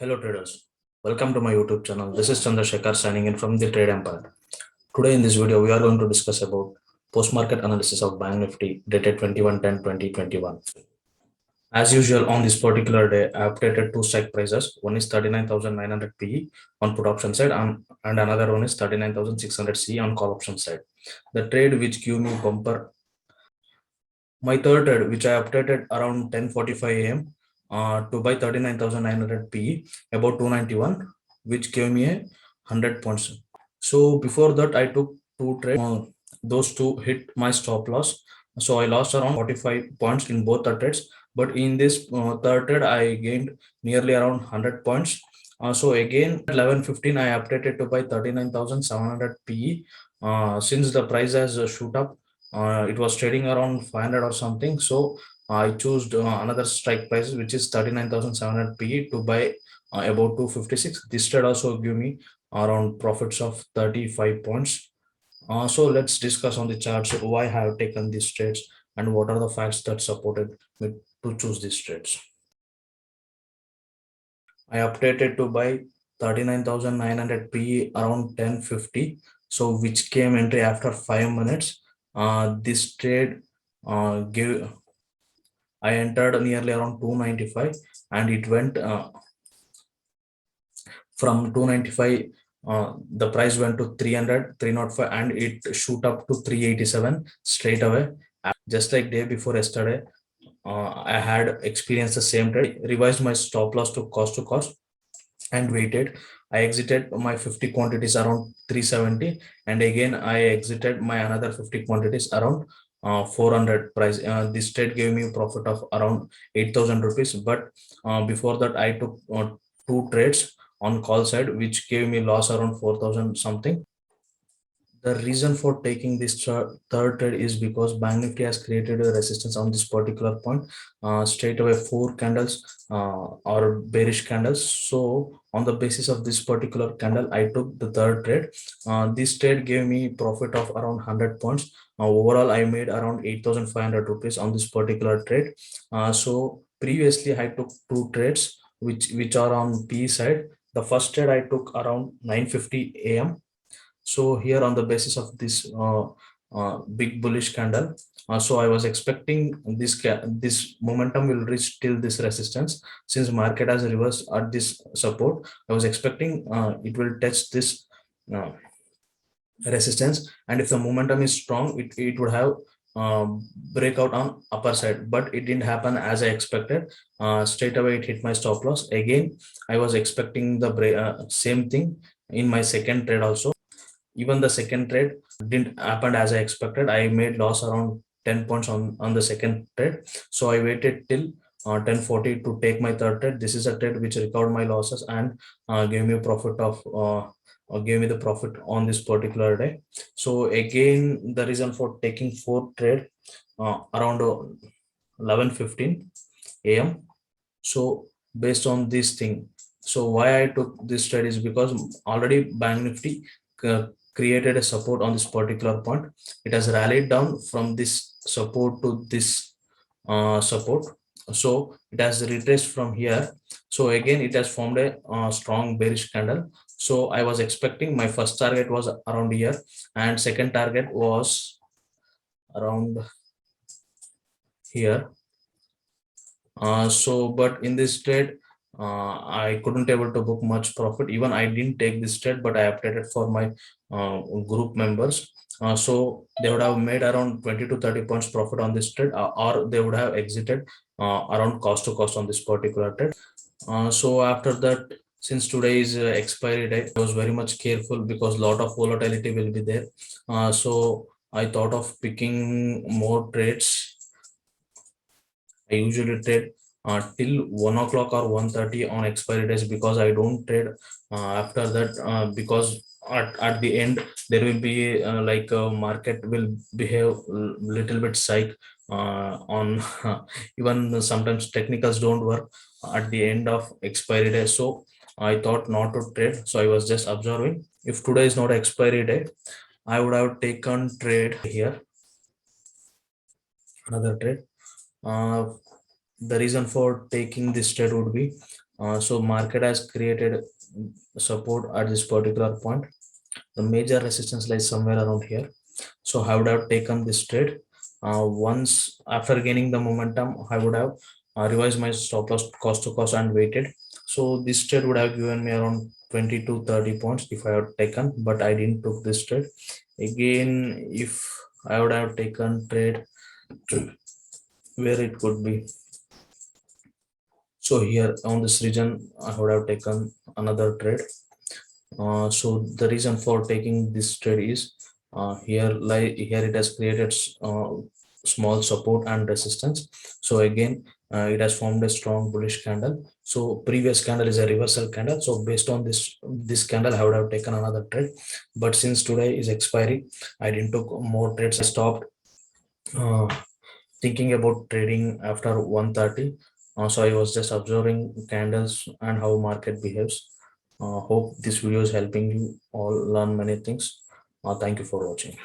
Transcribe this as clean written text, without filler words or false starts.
Hello traders, welcome to my YouTube channel. This is Chandrasekhar signing in from the Trade Empire. Today in this video, we are going to discuss about post-market analysis of Bank Nifty dated 21/10/2021. As usual, on this particular day, I updated two strike prices. One is 39,900 PE on put option side and another one is 39,600 CE on call option side. The trade which give me bumper, my third trade which I updated around 10:45 a.m. To buy 39,900 PE about 291, which gave me a 100 points. So before that, I took two trades. Those two hit my stop loss. So I lost around 45 points in both the trades. But in this third trade, I gained nearly around 100 points. So again, at 11:15, I updated to buy 39,700 PE. Since the price has shoot up, it was trading around 500 or something. So I chose another strike price, which is 39,700 PE to buy about 256. This trade also give me around profits of 35 points. So let's discuss on the charts why I have taken these trades and what are the facts that supported me to choose these trades. I updated to buy 39,900 PE around 10:50. So which came entry after 5 minutes. This trade gave I entered nearly around 295 and it went from 295, the price went to 300 305 and it shoot up to 387 straight away. Just like day before yesterday, I had experienced the same trade. Revised my stop loss to cost and waited. I exited my 50 quantities around 370 and again I exited my another 50 quantities around 400 price. This trade gave me a profit of around 8,000 rupees, but before that I took two trades on call side which gave me loss around 4,000 something. The reason for taking this third trade is because Bank Nifty has created a resistance on this particular point. Straight away, four candles or bearish candles. So on the basis of this particular candle, I took the third trade. This trade gave me profit of around 100 points. Overall, I made around 8,500 rupees on this particular trade. So previously, I took two trades which are on P side. The first trade I took around 9:50 a.m. So here on the basis of this big bullish candle, so I was expecting this momentum will reach till this resistance. Since market has reversed at this support, I was expecting it will touch this uh, resistance, and if the momentum is strong, it would have breakout on upper side, but it didn't happen as I expected. Straight away it hit my stop loss. Again I was expecting the same thing in my second trade also. Even the second trade didn't happen as I expected. I made loss around 10 points on the second trade. So I waited till 10:40 to take my third trade. This is a trade which recovered my losses and gave me a profit of gave me the profit on this particular day. So again, the reason for taking fourth trade around 11:15 a.m. So based on this thing, so why I took this trade is because already Bank Nifty created a support on this particular point. It has rallied down from this support to this support. So it has retraced from here. So again, it has formed a strong bearish candle. So I was expecting my first target was around here and second target was around here. So but in this trade I couldn't able to book much profit. Even I didn't take this trade, but I updated for my group members. So they would have made around 20 to 30 points profit on this trade, or they would have exited around cost to cost on this particular trade. So after that, since today is expiry day, I was very much careful because a lot of volatility will be there. So I thought of picking more trades. I usually trade till 1 o'clock or 1:30 on expiry days because I don't trade after that because at the end there will be like market will behave little bit psych on even sometimes technicals don't work at the end of expiry day. So I thought not to trade. So I was just observing. If today is not expiry day, I would have taken trade here, another trade. Uh, the reason for taking this trade would be So market has created support at this particular point. The major resistance lies somewhere around here. So I would have taken this trade. Once after gaining the momentum, I would have revised my stop loss cost to cost and waited. So this trade would have given me around 20 to 30 points if I had taken, but I didn't took this trade. Again, if I would have taken trade where it could be. So here on this region, I would have taken another trade. So the reason for taking this trade is here it has created small support and resistance. So again, it has formed a strong bullish candle. So previous candle is a reversal candle. So based on this candle, I would have taken another trade. But since today is expiry, I didn't took more trades. I stopped uh, thinking about trading after 1:30. So I was just observing candles and how market behaves. Hope this video is helping you all learn many things. Thank you for watching.